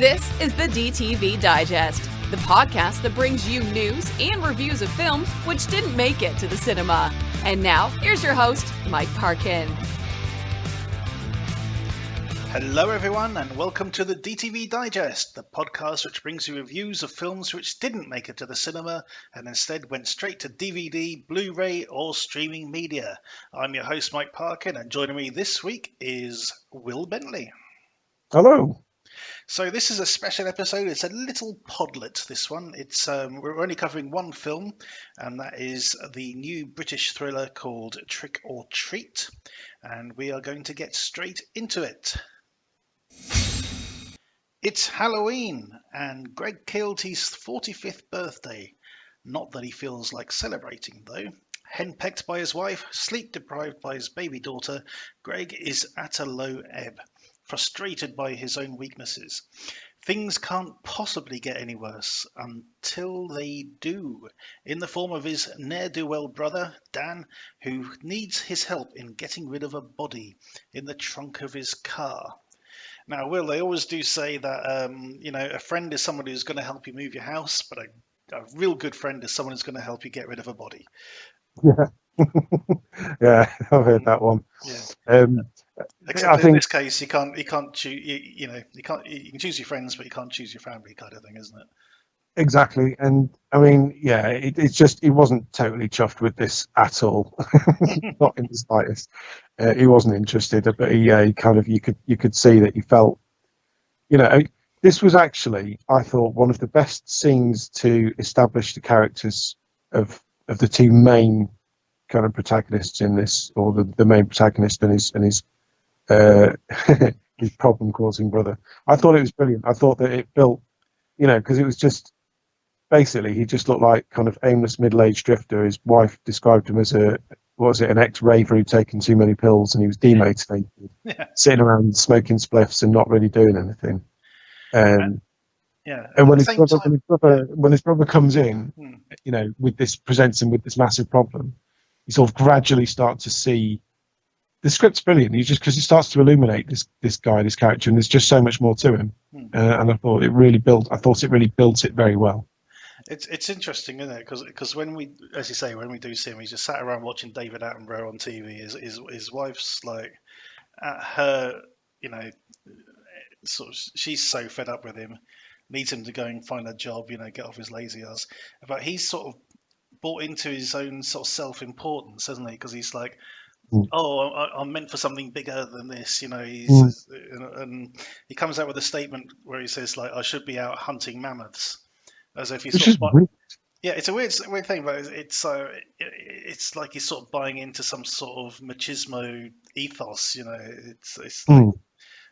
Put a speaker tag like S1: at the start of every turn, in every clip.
S1: This is the DTV Digest, the podcast that brings you news and reviews of films which didn't make it to the cinema. And now, here's your host, Mike Parkin.
S2: Hello everyone and welcome to the DTV Digest, the podcast which brings you reviews of films which didn't make it to the cinema and instead went straight to DVD, Blu-ray or streaming media. I'm your host Mike Parkin and joining me this week is Will Bentley.
S3: Hello.
S2: So this is a special episode. It's a little podlet, this one. It's we're only covering one film, and that is the new British thriller called Trick or Treat, and we are going to get straight into it. It's Halloween, and Greg killed his 45th birthday. Not that he feels like celebrating, though. Henpecked by his wife, sleep-deprived by his baby daughter, Greg is at a low ebb, frustrated by his own weaknesses. Things can't possibly get any worse until they do, in the form of his ne'er-do-well brother, Dan, who needs his help in getting rid of a body in the trunk of his car. Now, Will, they always do say that, a friend is someone who's going to help you move your house, but a real good friend is someone who's going to help you get rid of a body.
S3: Yeah, yeah, I've heard that one.
S2: Yeah. Except in this case, you can't choose. You can choose your friends, but you can't choose your family, kind of thing, isn't it?
S3: Exactly, and I mean, yeah, it's just he wasn't totally chuffed with this at all, not in the slightest. He wasn't interested, but he kind of you could see that he felt, this was actually, I thought, one of the best scenes to establish the characters of the two main kind of protagonists in this, or the main protagonist and his his problem-causing brother. I thought it was brilliant. I thought that it built, because it was just basically he just looked like kind of aimless middle-aged drifter. His wife described him as an ex-raver who'd taken too many pills, and he was demotivated, sitting around smoking spliffs and not really doing anything. And when his brother comes in, presents him with this massive problem, you sort of gradually start to see. The script's brilliant. Because he starts to illuminate this character, and there's just so much more to him. And I thought it really built it very well.
S2: It's interesting, isn't it? Because when we, as you say, when we do see him, he's just sat around watching David Attenborough on TV. His wife's like at her, sort of, she's so fed up with him, needs him to go and find a job, get off his lazy ass. But he's sort of bought into his own sort of self-importance, hasn't he? Because he's like, I'm meant for something bigger than this, and he comes out with a statement where he says, like, I should be out hunting mammoths, as if he's yeah, it's a weird thing, but it's like he's sort of buying into some sort of machismo ethos, it's like,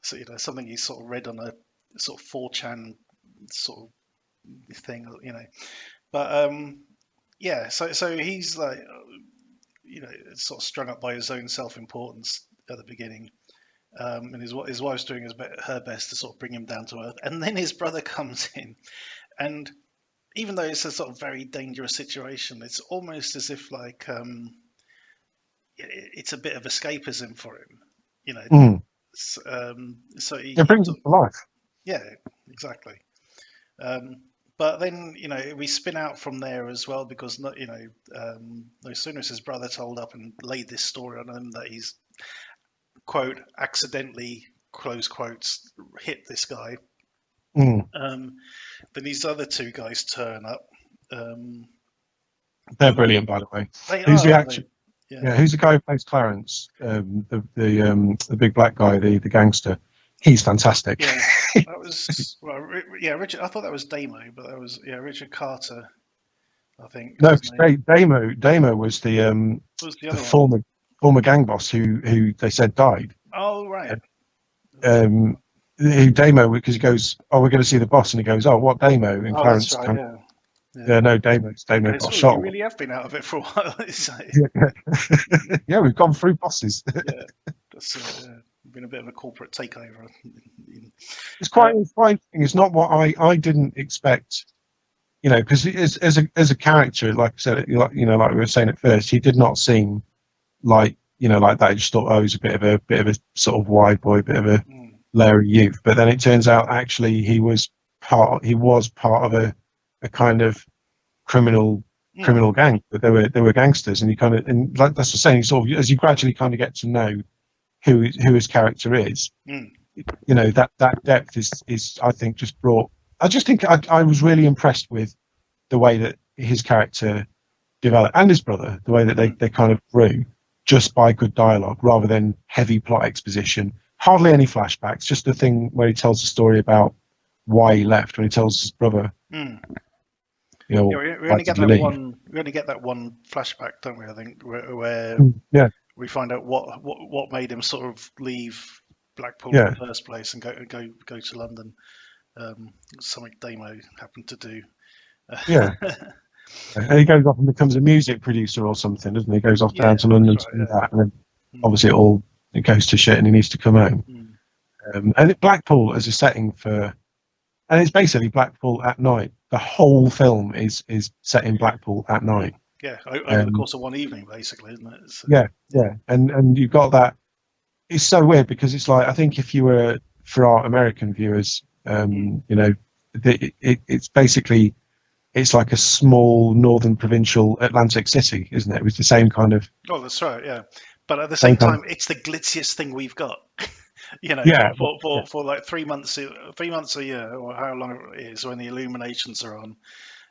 S2: so something he sort of read on a sort of 4chan sort of thing, but so he's like, sort of strung up by his own self-importance at the beginning, and his wife's doing her best to sort of bring him down to earth. And then his brother comes in, and even though it's a sort of very dangerous situation, it's almost as if like it's a bit of escapism for him, so
S3: it brings him to life.
S2: Yeah, exactly. But then, we spin out from there as well, because, no sooner as his brother told up and laid this story on him that he's, quote, accidentally, close quotes, hit this guy, then these other two guys turn up. They're
S3: brilliant, by the way.
S2: Who's
S3: the guy who plays Clarence, the big black guy, the gangster? He's fantastic.
S2: Yeah, that was Richard. I thought that was Damo, but that was Richard Carter, I think.
S3: No, Damo was the former gang boss who they said died.
S2: Oh right.
S3: Who Damo, because he goes, we're going to see the boss, and he goes, what Damo? And Clarence,
S2: that's right, yeah.
S3: No, Damo got shot.
S2: We really have been out of it for a while.
S3: Yeah, we've gone through bosses.
S2: Yeah, that's been a bit of a corporate takeover.
S3: It's quite interesting. It's not what I didn't expect, because as a character, like I said, like we were saying at first, he did not seem like like that. I just thought, he's a bit of a sort of wide boy, bit of a Larry youth, but then it turns out actually he was part of a kind of criminal gang, but they were gangsters, and you kind of, and like that's the saying, sort of as you gradually kind of get to know who his character is, you know, that depth is I think just brought. I just think I was really impressed with the way that his character developed, and his brother, the way that they kind of grew just by good dialogue rather than heavy plot exposition. Hardly any flashbacks, just the thing where he tells the story about why he left, when he tells his brother. You know,
S2: we only get that one flashback, don't we? I think where we find out what made him sort of leave Blackpool in the first place and go to London. Something Damo happened to do.
S3: And he goes off and becomes a music producer or something, doesn't he? He goes off down to London to do that, and then obviously it goes to shit, and he needs to come home. And Blackpool as a setting for, and it's basically Blackpool at night. The whole film is set in Blackpool at night.
S2: Yeah, over the course of one evening, basically, isn't it? So.
S3: Yeah, and you've got that. It's so weird because it's like, I think if you were, for our American viewers, you know, it's basically, it's like a small northern provincial Atlantic city, isn't it? It was the same kind of.
S2: Oh, that's right, yeah. But at the same time, it's the glitziest thing we've got. You know, for like 3 months a year, or how long it is when the illuminations are on.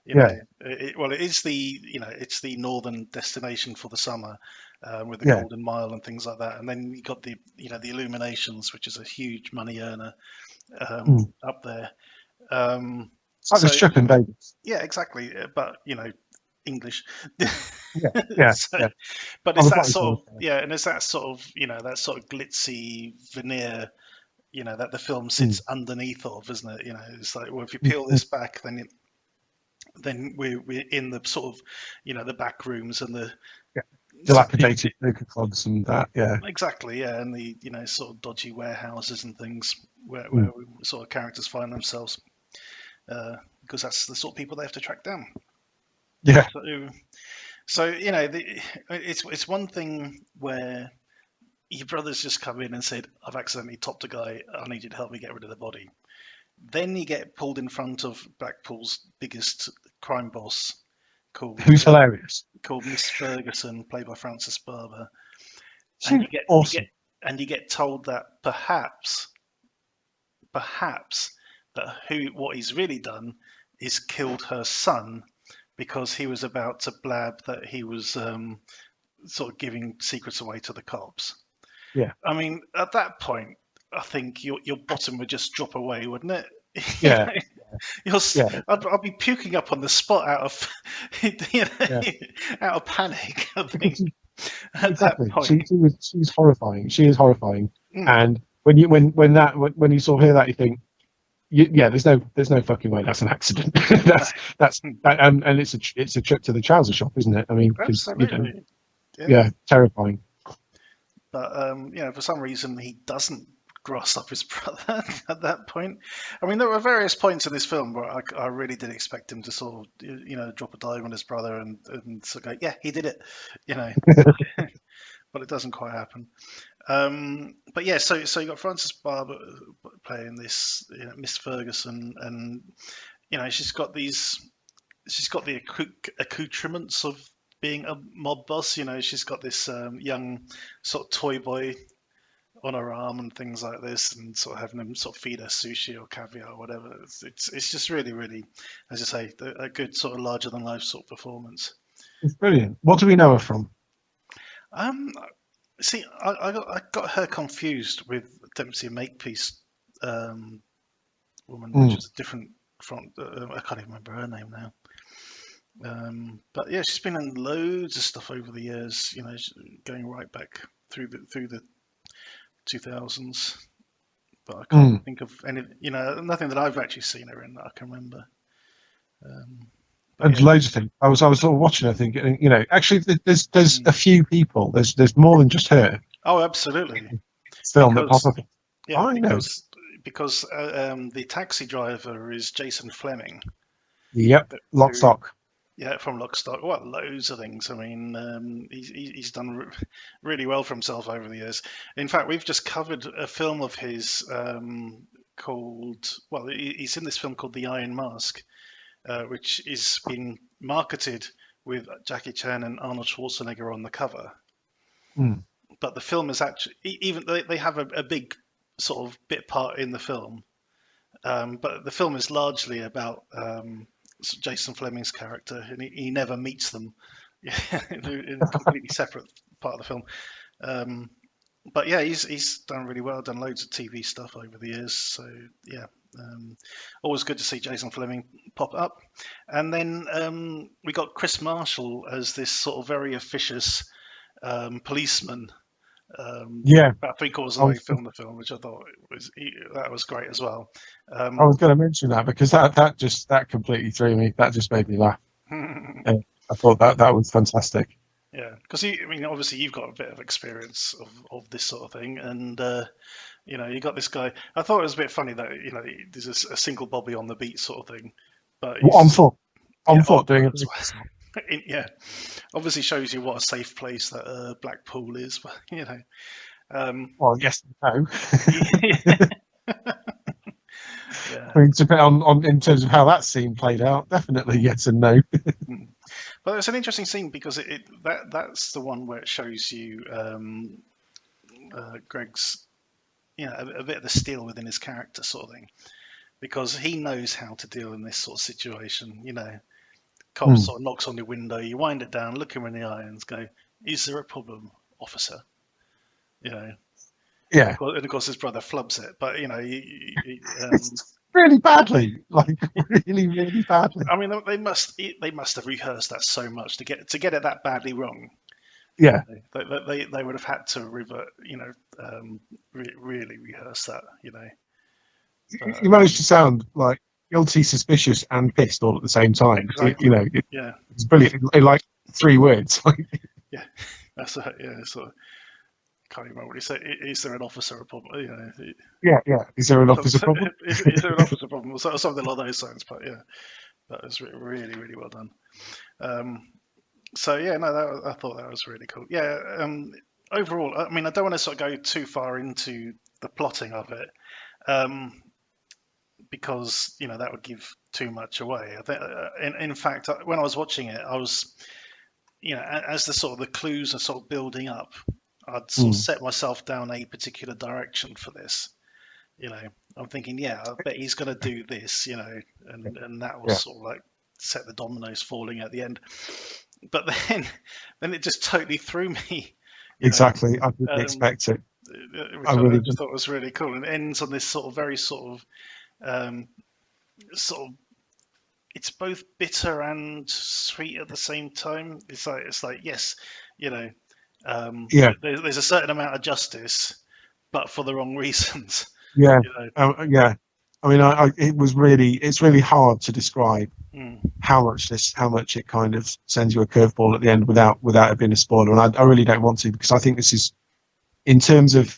S2: You know, it is it's the northern destination for the summer, with the Golden Mile and things like that. And then you got the illuminations, which is a huge money earner up there.
S3: It's like the strip in Vegas.
S2: Yeah, exactly. But English.
S3: But
S2: it's that sort of and it's that sort of that sort of glitzy veneer, that the film sits underneath of, isn't it? It's like, well, if you peel this back, then we're in the sort of the back rooms and the
S3: dilapidated snooker clubs and that.
S2: Exactly, and the sort of dodgy warehouses and things where sort of characters find themselves, because that's the sort of people they have to track down. So it's one thing where your brother's just come in and said, "I've accidentally topped a guy. I need you to help me get rid of the body." Then you get pulled in front of Blackpool's biggest crime boss,
S3: who's hilarious,
S2: called Miss Ferguson, played by Frances Barber.
S3: She's awesome.
S2: You get told that perhaps that what he's really done is killed her son, because he was about to blab that he was sort of giving secrets away to the cops.
S3: Yeah.
S2: I mean, at that point, I think your bottom would just drop away, wouldn't it?
S3: Yeah.
S2: I'd be puking up on the spot out of out of panic, I think.
S3: Exactly. She's horrifying. She is horrifying. And when you sort of hear that, you think, there's no fucking way that's an accident. And it's a trip to the trouser shop, isn't it? I mean, terrifying.
S2: But for some reason he doesn't grass up his brother at that point. I mean, there were various points in this film where I really did expect him to sort of drop a dive on his brother and sort of go, yeah, he did it, but it doesn't quite happen. But yeah, so you got Frances Barber playing this Miss Ferguson, and she's got the accoutrements of being a mob boss. She's got this young sort of toy boy on her arm and things like this, and sort of having them sort of feed her sushi or caviar or whatever. It's just really, really, as I say, a good sort of larger than life sort of performance.
S3: It's brilliant. What do we know her from?
S2: See, I got her confused with Dempsey Makepeace woman, which is different from. I can't even remember her name now. But yeah, she's been in loads of stuff over the years. Going right back through the 2000s. But I can't think of any. Nothing that I've actually seen her in that I can remember.
S3: And loads of things. I was sort of watching her thinking, actually there's a few people. There's more than just her.
S2: Oh, absolutely.
S3: Film that pop up.
S2: Yeah, because the taxi driver is Jason Fleming.
S3: Yep, Lock Stock.
S2: Yeah, from Lock, Stock, well, loads of things. I mean, he's done really well for himself over the years. In fact, we've just covered a film of his called, well, he's in this film called The Iron Mask, which is been marketed with Jackie Chan and Arnold Schwarzenegger on the cover.
S3: Mm.
S2: But the film is actually, even they have a big sort of bit part in the film, but the film is largely about Jason Fleming's character, and he never meets them in a completely separate part of the film. But yeah, he's done really well, done loads of TV stuff over the years. So yeah, always good to see Jason Fleming pop up. And then we got Chris Marshall as this sort of very officious policeman. About 3/4 of the way filmed the film, which I thought was great as well.
S3: I was going to mention that because that completely threw me. That just made me laugh. I thought that was fantastic.
S2: Yeah, because I mean, obviously you've got a bit of experience of this sort of thing, and you got this guy. I thought it was a bit funny that there's a single Bobby on the beat sort of thing, but
S3: on foot doing it.
S2: Yeah, obviously shows you what a safe place that Blackpool is, but
S3: well, yes and no.
S2: Yeah.
S3: I mean, to put on in terms of how that scene played out, definitely yes and no.
S2: But it's an interesting scene because that's the one where it shows you Greg's a bit of the steel within his character sort of thing, because he knows how to deal in this sort of situation. Cop sort of knocks on your window, you wind it down, look him in the eye, and go, "Is there a problem, officer?"
S3: Yeah.
S2: And of course, his brother flubs it, but
S3: really badly, like really, really badly.
S2: I mean, they must have rehearsed that so much to get it that badly wrong.
S3: Yeah,
S2: they would have had to really rehearse that.
S3: You managed to sound like guilty, suspicious, and pissed all at the same time.
S2: Exactly.
S3: It's brilliant. In like 3 words.
S2: Yeah, that's right. Yeah, so can't even remember what he said. Is there an officer problem?
S3: Yeah. Is there an officer problem?
S2: Is there an officer problem? Or something along those lines. But yeah, that was really, really well done. So yeah, no, I thought that was really cool. Yeah. Overall, I mean, I don't want to sort of go too far into the plotting of it. Because that would give too much away. I think, in fact, when I was watching it, I was, as the clues are sort of building up, I'd sort of set myself down a particular direction for this. I'm thinking, I bet he's going to do this, and that was sort of like set the dominoes falling at the end. But then it just totally threw me.
S3: Exactly, I didn't expect it.
S2: Which I just thought was really cool, and it ends on this sort of very sort of it's both bitter and sweet at the same time. It's like yes, there's a certain amount of justice, but for the wrong reasons.
S3: Yeah, yeah. I mean, it's really hard to describe how much it kind of sends you a curveball at the end without it being a spoiler, and I really don't want to, because I think this is in terms of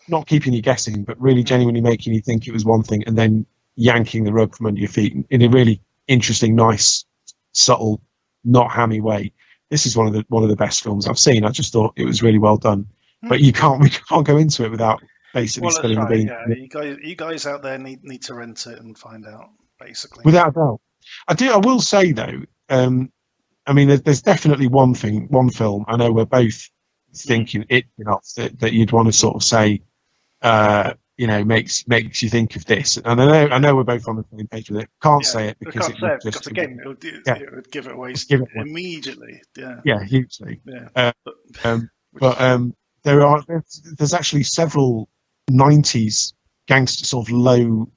S3: not keeping you guessing, but really genuinely making you think it was one thing and then yanking the rug from under your feet in a really interesting, nice, subtle, not hammy way. This is one of the best films I've seen. I just thought it was really well done. But we can't go into it without basically spilling the beans.
S2: Yeah, you guys out there need to rent it and find out, basically.
S3: Without a doubt. I will say though, I mean, there's definitely one film I know we're both thinking that you'd want to sort of say, makes you think of this. And I know we're both on the same page with it. Can't say it because it
S2: would give it away immediately.
S3: Yeah, hugely.
S2: Yeah.
S3: There's actually several 90s gangster sort of low.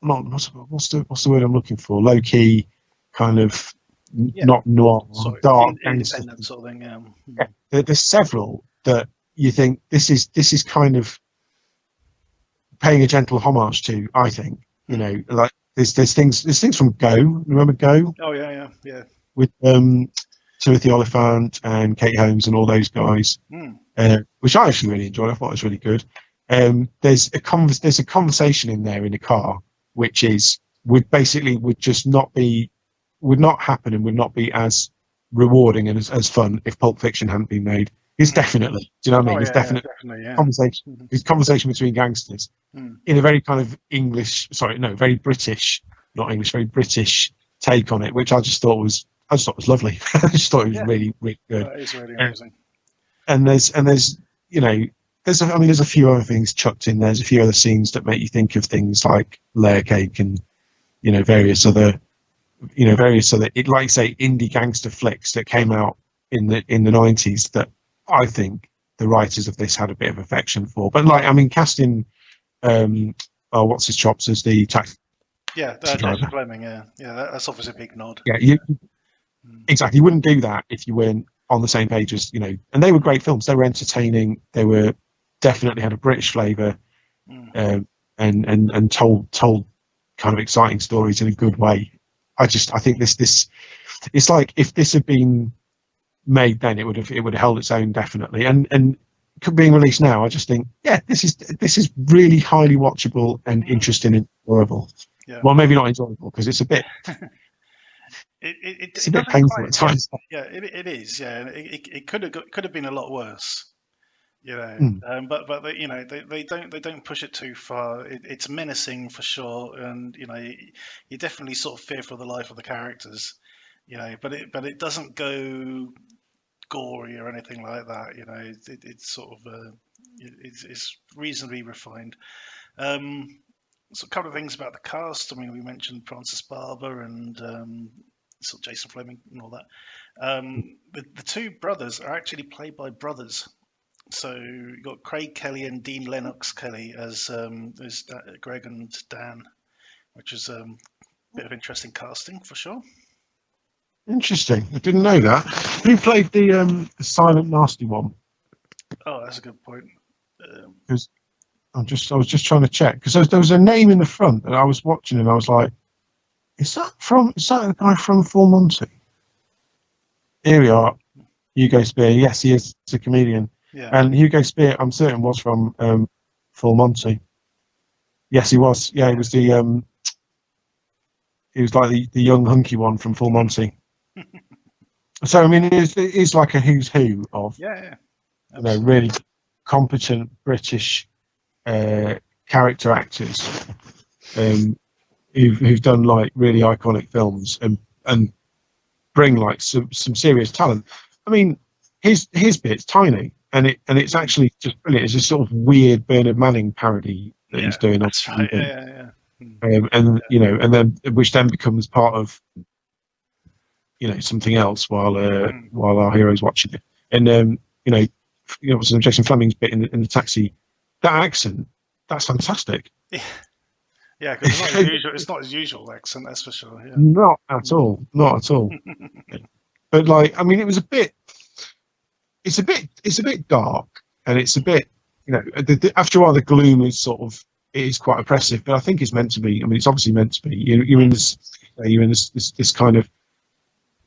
S3: What's the word I'm looking for? Low key, kind of not noir, dark
S2: independent sort of thing.
S3: Yeah, there's several that you think this is kind of paying a gentle homage to. I think like there's things from Go. Remember Go?
S2: Oh yeah.
S3: With Timothy Oliphant and Kate Holmes and all those guys, which I actually really enjoyed. I thought it was really good. There's a conversation in there in the car, which is would just not be, would not happen and would not be as rewarding and as fun if Pulp Fiction hadn't been made. It's definitely, do you know what I mean?
S2: Oh
S3: It's
S2: yeah,
S3: definitely
S2: definitely, yeah.
S3: conversation. It's conversation between gangsters in a very kind of English, sorry, no, very British, not English, very British take on it, which I just thought was lovely. I just thought it was really, really good.
S2: That is really amazing.
S3: And there's you know, there's a few other things chucked in. There's a few other scenes that make you think of things like Layer Cake and various other like you say, indie gangster flicks that came out in the 90s that I think the writers of this had a bit of affection for. But casting what's his chops as the taxi driver.
S2: Fleming, that's obviously a big nod.
S3: Yeah, exactly. You wouldn't do that if you weren't on the same page as, and they were great films. They were entertaining. They were definitely had a British flavour, and told kind of exciting stories in a good way. I think this it's like if this had been made then, it would have held its own definitely. And being released now, I just think, this is really highly watchable and interesting and enjoyable. Yeah. Well, maybe not enjoyable because it's a bit. It's a bit painful at times.
S2: Yeah, it is. Yeah, it could have been a lot worse. But they don't push it too far. It's menacing for sure, and you definitely sort of fear for the life of the characters. But it doesn't go gory or anything like that. It's sort of it's reasonably refined. So a couple of things about the cast. I mean, we mentioned Francis Barber and sort of Jason Fleming and all that. The two brothers are actually played by brothers. So you've got Craig Kelly and Dean Lennox Kelly as Greg and Dan, which is a bit of interesting casting for sure.
S3: Interesting. I didn't know that. Who played the silent nasty one?
S2: Oh, that's a good point.
S3: Because I was just trying to check because there was a name in the front that I was watching and I was like, is that the guy from Full Monty? Here we are. Hugo Spear. Yes, he is. He's a comedian. Yeah. And Hugo Spear, I'm certain, was from Full Monty. Yes, he was. Yeah, he was he was like the young hunky one from Full Monty. So I mean, it is like a who's who of really competent British character actors who've done like really iconic films and bring like some serious talent. I mean, his bit's tiny. And it's actually just brilliant. It's a sort of weird Bernard Manning parody that he's doing.
S2: That's right.
S3: And then which then becomes part of something else while our hero's watching it. And some Jason Fleming's bit in the taxi, that accent, that's fantastic.
S2: Yeah, because it's not his usual. It's not his usual accent, that's for sure. Yeah.
S3: Not at all. But like, I mean, it was a bit. It's a bit dark, and it's a bit, after a while the gloom is it is quite oppressive. But I think it's meant to be. I mean, it's obviously meant to be. You're in this kind of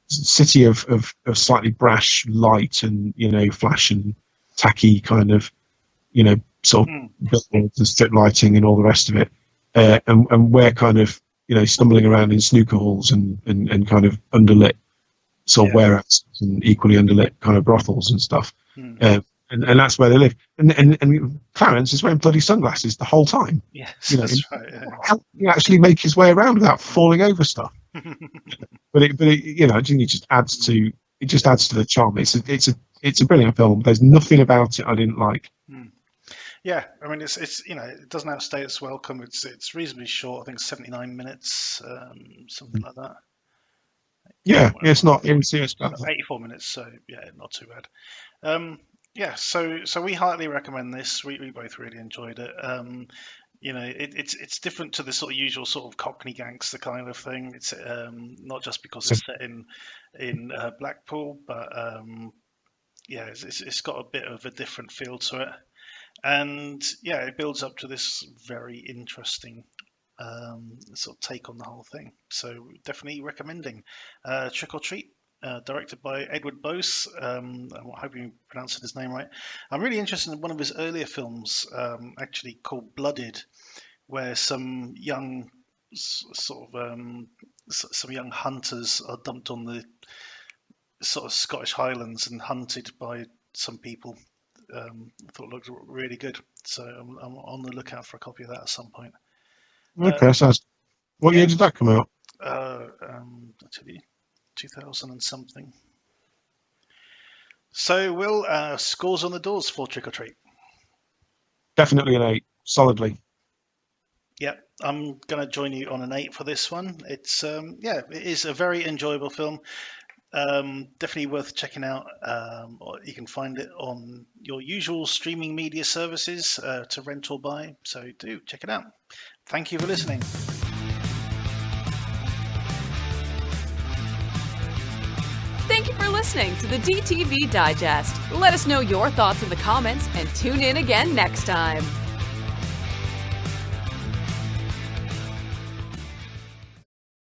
S3: city of slightly brash light and flash and tacky kind of sort of billboards and strip lighting and all the rest of it, and we're kind of stumbling around in snooker halls and kind of underlit sort of warehouses and equally underlit kind of brothels and stuff, and that's where they live. And Clarence is wearing bloody sunglasses the whole time.
S2: Yes, that's right. Yeah.
S3: How can he actually make his way around without falling over stuff? but it I think it just adds to the charm. It's a brilliant film. There's nothing about it I didn't like.
S2: Yeah, I mean it's it doesn't outstay its welcome. It's reasonably short. I think 79 minutes, something like that.
S3: Yeah, it's not. It's
S2: 84 minutes, so not too bad. So we highly recommend this. We both really enjoyed it. It's different to the sort of usual sort of Cockney gangster kind of thing. It's not just because it's set in Blackpool, but it's got a bit of a different feel to it, and it builds up to this very interesting sort of take on the whole thing. So definitely recommending Trick or Treat, directed by Edward Bose. I hope you pronounced his name right. I'm really interested in one of his earlier films, actually called Blooded, where some young some young hunters are dumped on the sort of Scottish Highlands and hunted by some people. I thought it looked really good, so I'm on the lookout for a copy of that at some point.
S3: Okay, sounds. What year did that come out?
S2: I'll tell you, 2000 and something. So, Will, scores on the doors for Trick or Treat?
S3: Definitely an 8, solidly.
S2: Yeah, I'm going to join you on an 8 for this one. It's it is a very enjoyable film. Definitely worth checking out. You can find it on your usual streaming media services to rent or buy. So do check it out. Thank you for listening.
S1: Thank you for listening to the DTV Digest. Let us know your thoughts in the comments and tune in again next time.